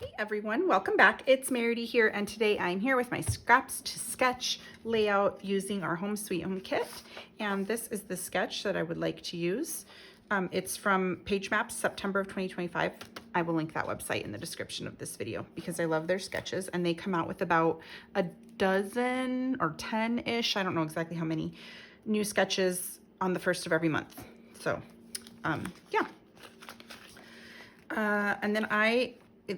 Hey everyone, welcome back. It's Meridy here, and today I'm here with my scraps to sketch layout using our Home Sweet Home kit. And this is the sketch that I would like to use. It's from Page Maps, September of 2025. I will link that website in the description of this video because I love their sketches, and they come out with about a dozen or 10-ish, I don't know exactly how many, new sketches on the first of every month. So, yeah. And then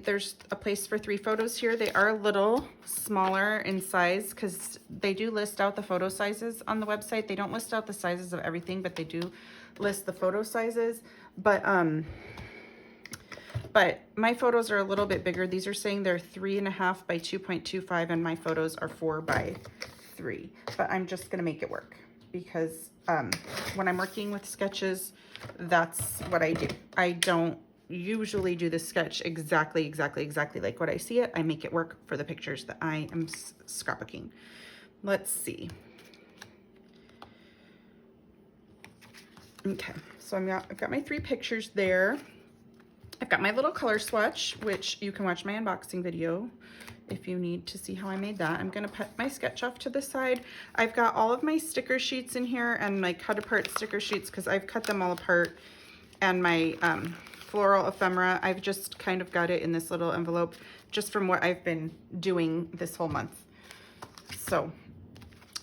there's a place for 3 photos here. They are a little smaller in size because they do list out the photo sizes on the website. They don't list out the sizes of everything, but they do list the photo sizes. But my photos are a little bit bigger. These are saying they're 3.5 by 2.25, and my photos are 4 by 3. But I'm just gonna make it work because when I'm working with sketches, that's what I do. I don't usually do the sketch exactly like what I see it. I make it work for the pictures that I am scrapbooking. Let's see. Okay, so I've got my 3 pictures there. I've got my little color swatch, which you can watch my unboxing video if you need to see how I made that. I'm gonna put my sketch off to the side. I've got all of my sticker sheets in here and my cut apart sticker sheets because I've cut them all apart, and my floral ephemera. I've just kind of got it in this little envelope just from what I've been doing this whole month. So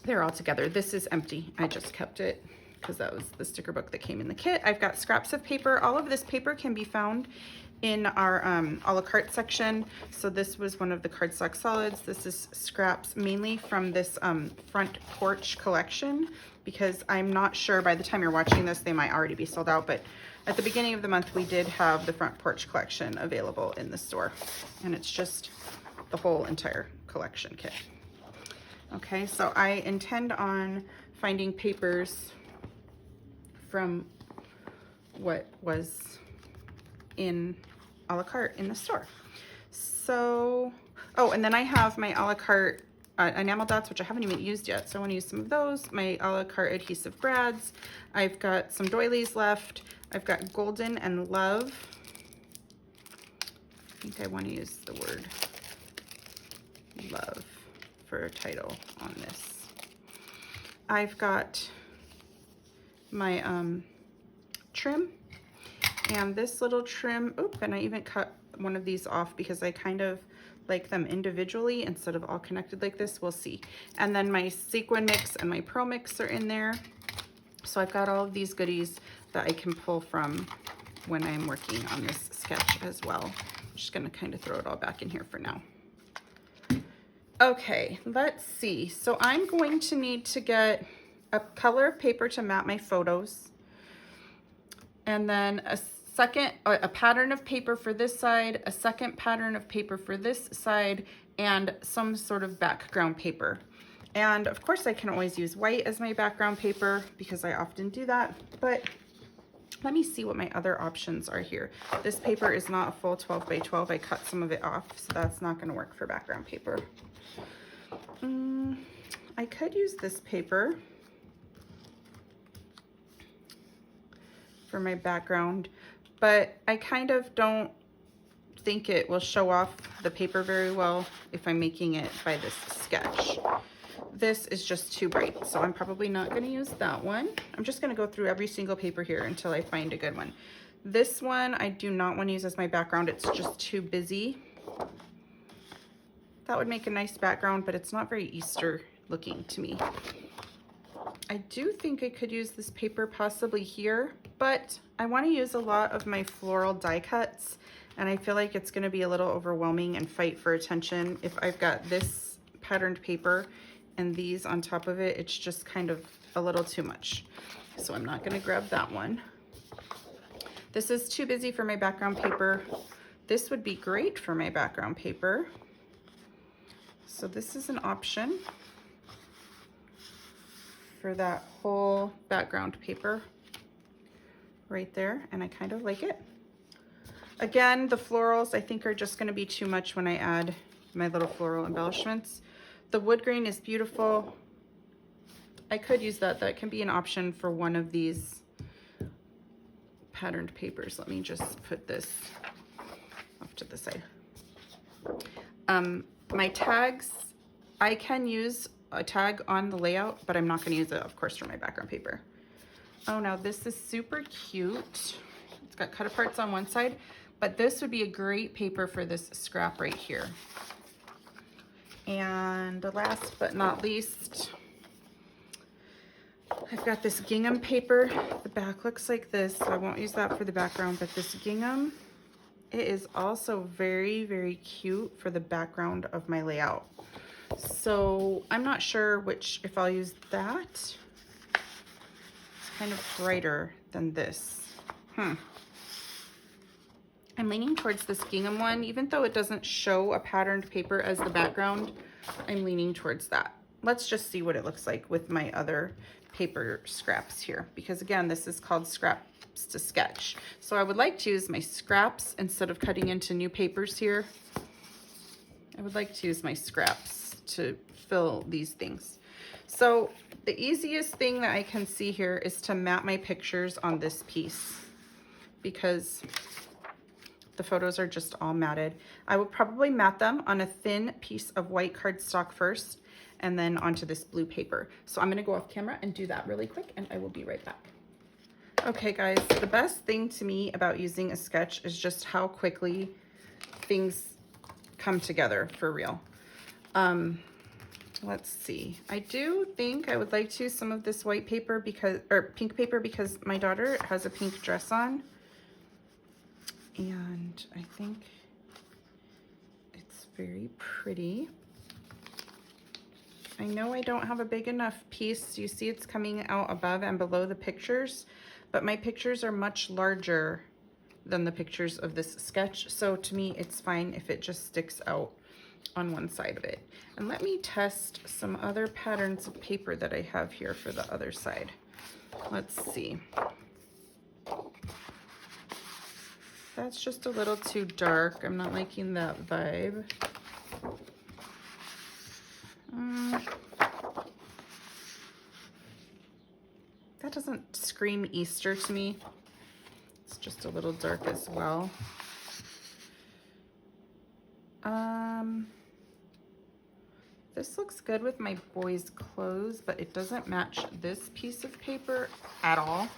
they're all together. This is empty. I just kept it because that was the sticker book that came in the kit. I've got scraps of paper. All of this paper can be found in our a la carte section. So this was one of the cardstock solids. This is scraps mainly from this front porch collection, because I'm not sure, by the time you're watching this, they might already be sold out, but at the beginning of the month, we did have the front porch collection available in the store, and it's just the whole entire collection kit. Okay, so I intend on finding papers from what was in a la carte in the store. So, oh, and then I have my a la carte enamel dots, which I haven't even used yet, so I want to use some of those. My a la carte adhesive brads. I've got some doilies left. I've got golden and love. I think I want to use the word love for a title on this. I've got my trim, and this little trim, and I even cut one of these off because I kind of like them individually instead of all connected like this. We'll see. And then my sequin mix and my pro mix are in there. So I've got all of these goodies that I can pull from when I'm working on this sketch as well. I'm just gonna kind of throw it all back in here for now. Okay, let's see. So I'm going to need to get a color of paper to map my photos, and then a pattern of paper for this side, a second pattern of paper for this side, and some sort of background paper. And of course I can always use white as my background paper because I often do that, but let me see what my other options are here. This paper is not a full 12 by 12. I cut some of it off, so that's not gonna work for background paper. I could use this paper for my background, but I kind of don't think it will show off the paper very well if I'm making it by this sketch. This is just too bright, so I'm probably not going to use that one. I'm just going to go through every single paper here until I find a good one. This one I do not want to use as my background. It's just too busy. That would make a nice background, but it's not very Easter looking to me. I do think I could use this paper possibly here, but I want to use a lot of my floral die cuts, and I feel like it's going to be a little overwhelming and fight for attention if I've got this patterned paper and these on top of it. It's just kind of a little too much, so I'm not going to grab that one. This is too busy for my background paper. This would be great for my background paper, so this is an option for that whole background paper right there, and I kind of like it. Again, the florals I think are just going to be too much when I add my little floral embellishments. The wood grain is beautiful. I could use that. That can be an option for one of these patterned papers. Let me just put this off to the side. My tags, I can use a tag on the layout, but I'm not going to use it, of course, for my background paper. Oh, now this is super cute. It's got cut aparts on one side, but this would be a great paper for this scrap right here. And last but not least, I've got this gingham paper. The back looks like this, so I won't use that for the background, but this gingham, it is also very, very cute for the background of my layout. So I'm not sure if I'll use that. It's kind of brighter than this. I'm leaning towards this gingham one, even though it doesn't show a patterned paper as the background. I'm leaning towards that. Let's just see what it looks like with my other paper scraps here, because again, this is called scraps to sketch. So I would like to use my scraps instead of cutting into new papers here. I would like to use my scraps to fill these things. So the easiest thing that I can see here is to mat my pictures on this piece, because the photos are just all matted. I will probably mat them on a thin piece of white cardstock first, and then onto this blue paper. So I'm gonna go off camera and do that really quick, and I will be right back. Okay guys, the best thing to me about using a sketch is just how quickly things come together for real. Let's see. I do think I would like to use some of this white paper or pink paper, because my daughter has a pink dress on. And I think it's very pretty. I know I don't have a big enough piece. You see it's coming out above and below the pictures, but my pictures are much larger than the pictures of this sketch. So to me, it's fine if it just sticks out on one side of it. And let me test some other patterns of paper that I have here for the other side. Let's see. That's just a little too dark. I'm not liking that vibe. That doesn't scream Easter to me. It's just a little dark as well. This looks good with my boys' clothes, but it doesn't match this piece of paper at all.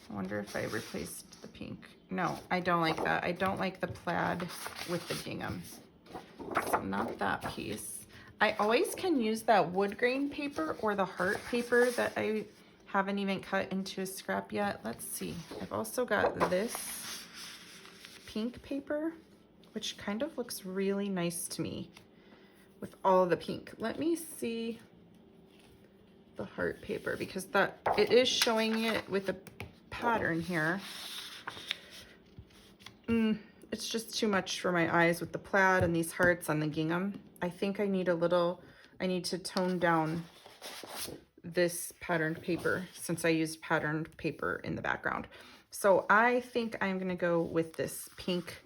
I wonder if I replaced the pink. No, I don't like that. I don't like the plaid with the gingham. So not that piece. I always can use that wood grain paper or the heart paper that I haven't even cut into a scrap yet. Let's see. I've also got this pink paper, which kind of looks really nice to me with all the pink. Let me see the heart paper, because it is showing it with a pattern here. It's just too much for my eyes with the plaid and these hearts on the gingham. I think I need to tone down this patterned paper, since I used patterned paper in the background. So I think I'm gonna go with this pink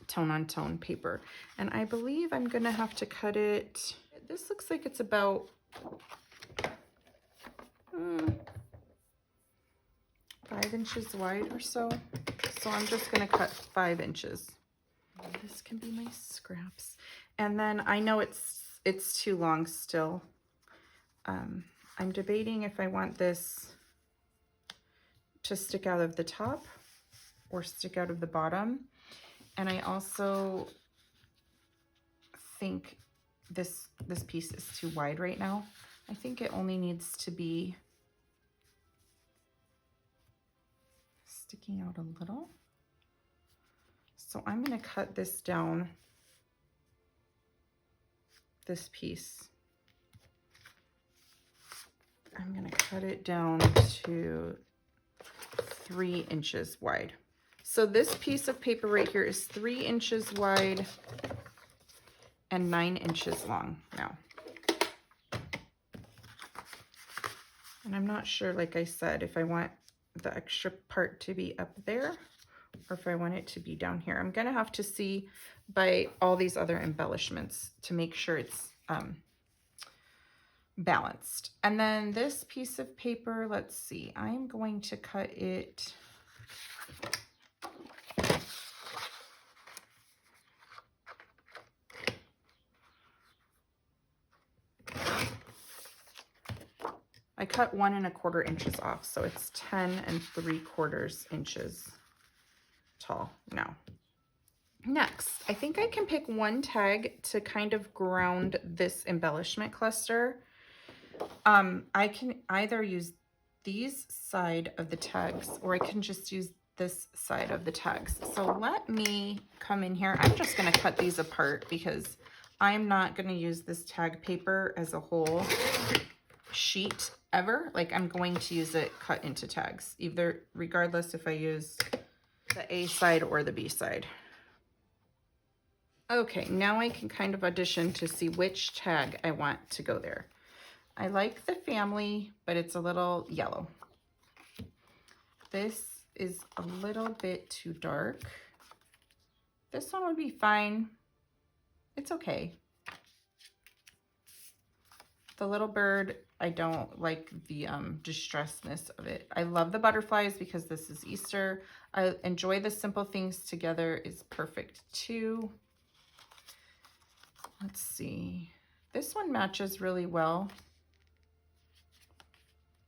tone on tone paper, and I believe I'm gonna have to cut it. This looks like it's about 5 inches wide or so. So I'm just gonna cut 5 inches. This can be my scraps. And then I know it's too long still. I'm debating if I want this to stick out of the top or stick out of the bottom. And I also think this piece is too wide right now. I think it only needs to be sticking out a little. So I'm going to cut this down, this piece. I'm going to cut it down to 3 inches wide. So this piece of paper right here is 3 inches wide and 9 inches long now. And I'm not sure, like I said, if I want the extra part to be up there or if I want it to be down here. I'm gonna have to see by all these other embellishments to make sure it's balanced. And then this piece of paper, let's see, I'm going to cut it I cut 1 1/4 inches off, so it's 10 3/4 inches tall now. Next, I think I can pick one tag to kind of ground this embellishment cluster. I can either use these side of the tags, or I can just use this side of the tags. So let me come in here. I'm just going to cut these apart because I'm not going to use this tag paper as a whole sheet ever. Like, I'm going to use it cut into tags, either regardless if I use the A side or the B side. Okay, now I can kind of audition to see which tag I want to go there. I like the family, but it's a little yellow. This is a little bit too dark. This one would be fine. It's okay. The little bird, I don't like the distressedness of it. I love the butterflies because this is Easter. I enjoy the simple things together is perfect too. Let's see. This one matches really well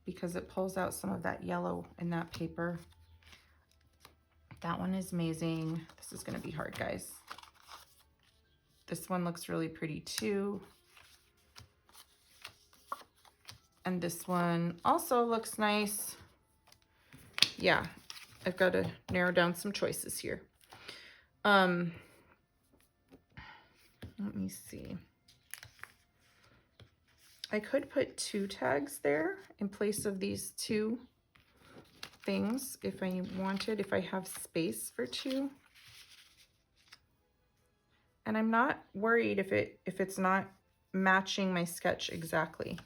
because it pulls out some of that yellow in that paper. That one is amazing. This is going to be hard, guys. This one looks really pretty too. And this one also looks nice. Yeah, I've got to narrow down some choices here. Let me see. I could put 2 tags there in place of these 2 things if I wanted, if I have space for 2. And I'm not worried if it's not matching my sketch exactly.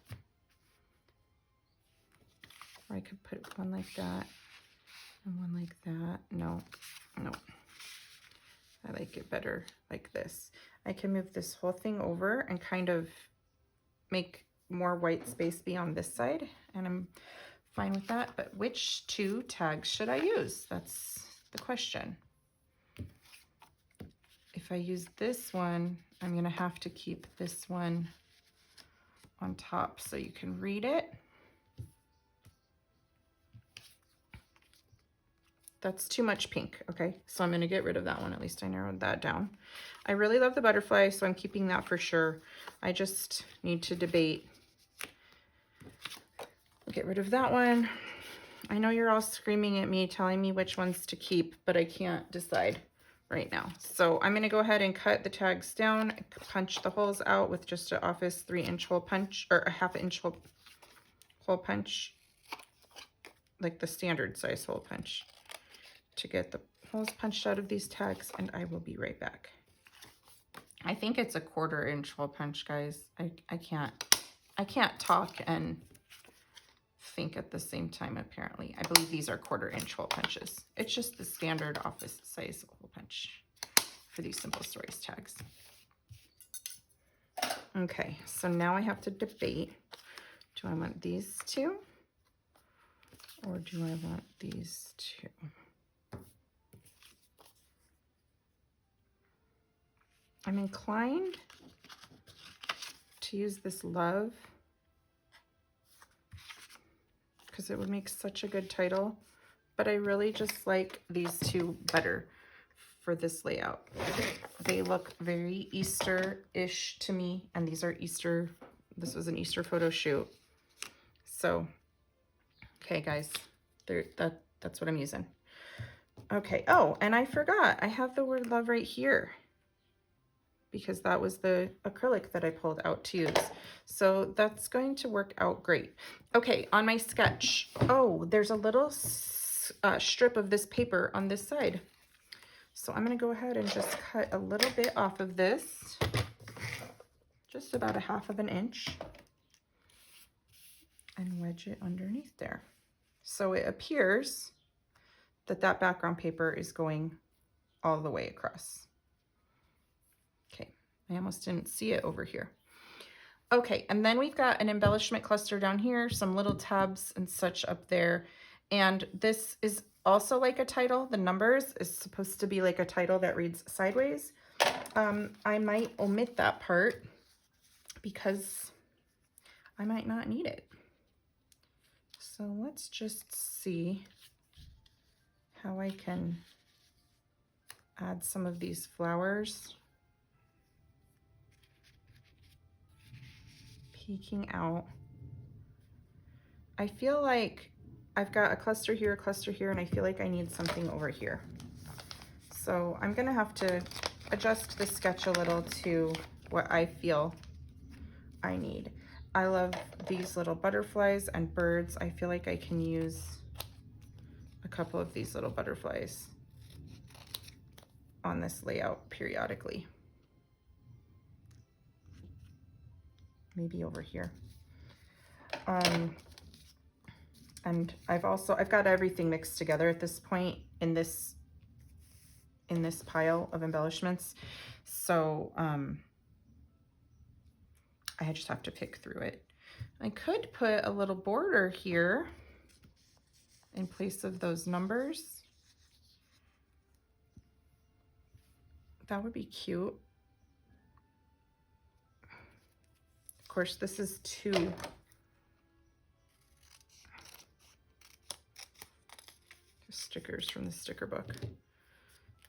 Or I could put one like that and one like that. No. I like it better like this. I can move this whole thing over and kind of make more white space be on this side, and I'm fine with that. But which 2 tags should I use? That's the question. If I use this one, I'm gonna have to keep this one on top so you can read it. That's too much pink, okay? So I'm gonna get rid of that one. At least I narrowed that down. I really love the butterfly, so I'm keeping that for sure. I just need to debate. Get rid of that one. I know you're all screaming at me, telling me which ones to keep, but I can't decide right now. So I'm gonna go ahead and cut the tags down, punch the holes out with just an office 3-inch hole punch, or a 1/2 inch hole punch, like the standard size hole punch, to get the holes punched out of these tags, and I will be right back. I think it's a 1/4 inch hole punch, guys. I can't talk and think at the same time, apparently. I believe these are 1/4 inch hole punches. It's just the standard office size hole punch for these Simple Stories tags. Okay, so now I have to debate. Do I want these 2? Or do I want these 2? I'm inclined to use this love because it would make such a good title, but I really just like these 2 better for this layout. They look very Easter-ish to me, and these are Easter. This was an Easter photo shoot. So, okay, guys, that's what I'm using. Okay, oh, and I forgot, I have the word love right here, because that was the acrylic that I pulled out to use. So that's going to work out great. Okay, on my sketch, oh, there's a little strip of this paper on this side. So I'm gonna go ahead and just cut a little bit off of this, just about a 1/2 inch, and wedge it underneath there. So it appears that that background paper is going all the way across. I almost didn't see it over here. Okay, and then we've got an embellishment cluster down here, some little tabs and such up there. And this is also like a title. The numbers is supposed to be like a title that reads sideways. I might omit that part because I might not need it. So let's just see how I can add some of these flowers peeking out. I feel like I've got a cluster here, and I feel like I need something over here. So I'm gonna have to adjust the sketch a little to what I feel I need. I love these little butterflies and birds. I feel like I can use a couple of these little butterflies on this layout periodically. Maybe over here. And I've got everything mixed together at this point in this pile of embellishments. So I just have to pick through it. I could put a little border here in place of those numbers. That would be cute. Of course, this is two stickers from the sticker book.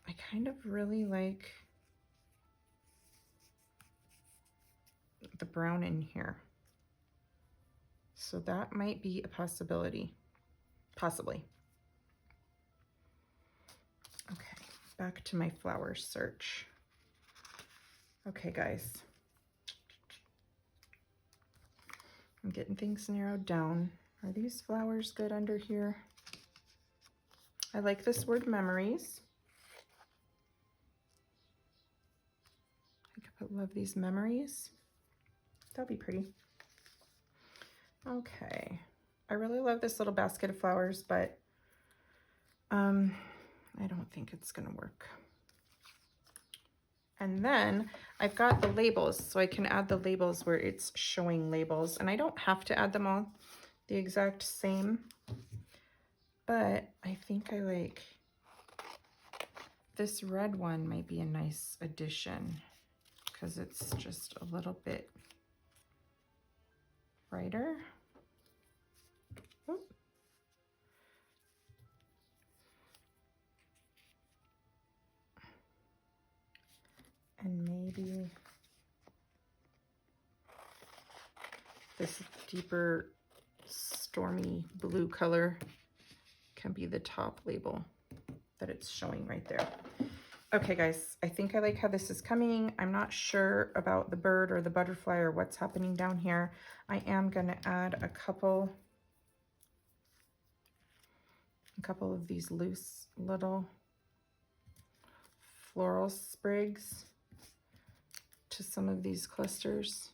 I kind of really like the brown in here. So that might be a possibility, possibly. Okay, back to my flower search. Okay, guys. I'm getting things narrowed down. Are these flowers good under here? I like this word memories. I could love these memories. That'll be pretty. Okay. I really love this little basket of flowers, but I don't think it's gonna work. And then I've got the labels, so I can add the labels where it's showing labels. And I don't have to add them all the exact same, but I think I like this red one might be a nice addition because it's just a little bit brighter. Oop. And maybe this deeper stormy blue color can be the top label that it's showing right there. Okay, guys, I think I like how this is coming. I'm not sure about the bird or the butterfly or what's happening down here. I am gonna add a couple of these loose little floral sprigs to some of these clusters.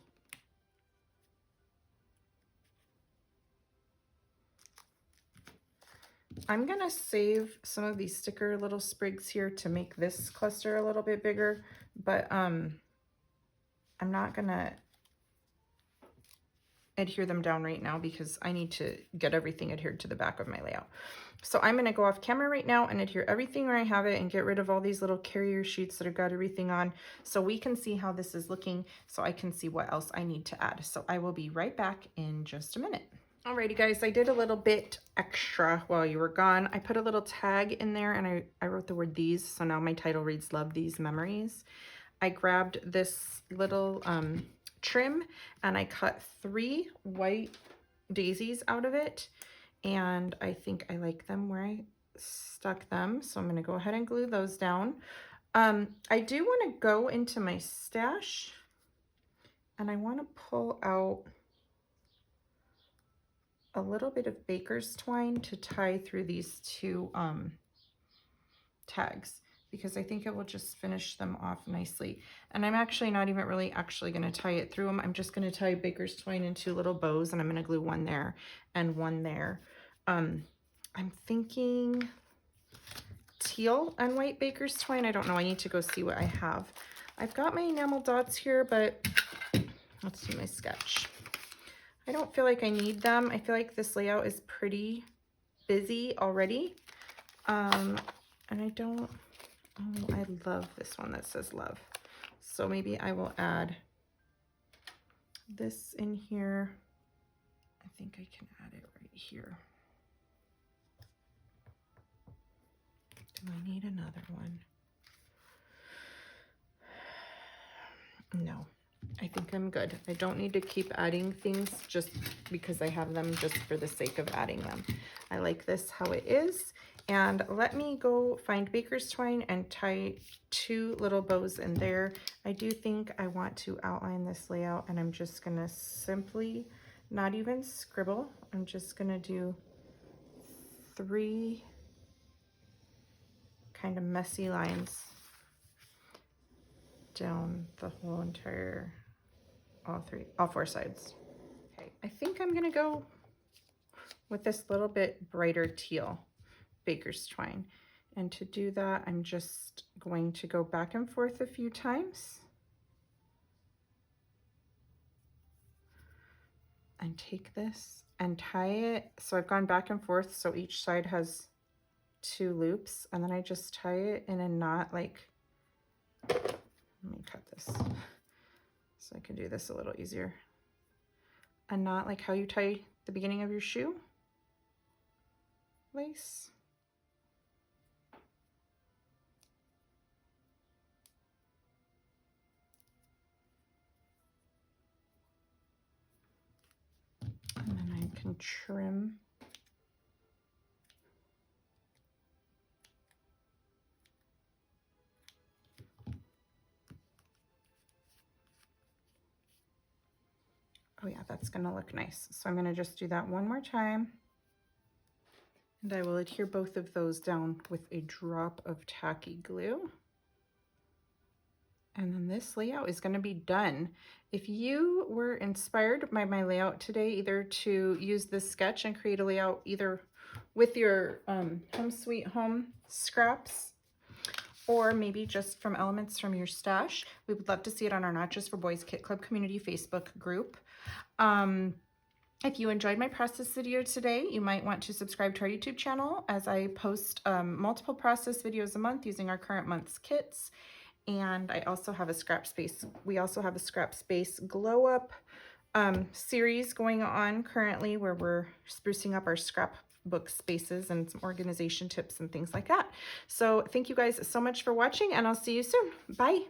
I'm gonna save some of these sticker little sprigs here to make this cluster a little bit bigger, but I'm not gonna adhere them down right now because I need to get everything adhered to the back of my layout. So I'm gonna go off camera right now and adhere everything where I have it and get rid of all these little carrier sheets that have got everything on so we can see how this is looking, so I can see what else I need to add. So I will be right back in just a minute. Alrighty guys, I did a little bit extra while you were gone. I put a little tag in there and I wrote the word these, so now my title reads Love These Memories. I grabbed this little trim and I cut 3 white daisies out of it, and I think I like them where I stuck them, so I'm going to go ahead and glue those down. I do want to go into my stash and I want to pull out a little bit of baker's twine to tie through these 2 tags, because I think it will just finish them off nicely. And I'm actually not even really going to tie it through them. I'm just going to tie baker's twine in 2 little bows, and I'm going to glue one there and one there. I'm thinking teal and white baker's twine. I don't know. I need to go see what I have. I've got my enamel dots here, but let's do my sketch. I don't feel like I need them. I feel like this layout is pretty busy already. And I don't, oh, I love this one that says love. So maybe I will add this in here. I think I can add it right here. Do I need another one? No, I think I'm good. I don't need to keep adding things just because I have them just for the sake of adding them. I like this how it is. And let me go find baker's twine and tie 2 little bows in there. I do think I want to outline this layout, and I'm just gonna simply, not even scribble, I'm just gonna do 3 kind of messy lines down the whole entire, all 4 sides. Okay, I think I'm gonna go with this little bit brighter teal baker's twine. And to do that, I'm just going to go back and forth a few times and take this and tie it. So I've gone back and forth, so each side has 2 loops, and then I just tie it in a knot, like, let me cut this so I can do this a little easier. A knot like how you tie the beginning of your shoe lace. And then I can trim. Oh yeah, that's gonna look nice. So I'm gonna just do that one more time. And I will adhere both of those down with a drop of tacky glue. And then this layout is gonna be done. If you were inspired by my layout today, either to use this sketch and create a layout either with your Home Sweet Home scraps, or maybe just from elements from your stash, we would love to see it on our Not Just for Boys Kit Club community Facebook group. If you enjoyed my process video today, you might want to subscribe to our YouTube channel, as I post multiple process videos a month using our current month's kits. And I also have a scrap space. We also have a scrap space glow up series going on currently, where we're sprucing up our scrapbook spaces and some organization tips and things like that. So thank you guys so much for watching, and I'll see you soon. Bye.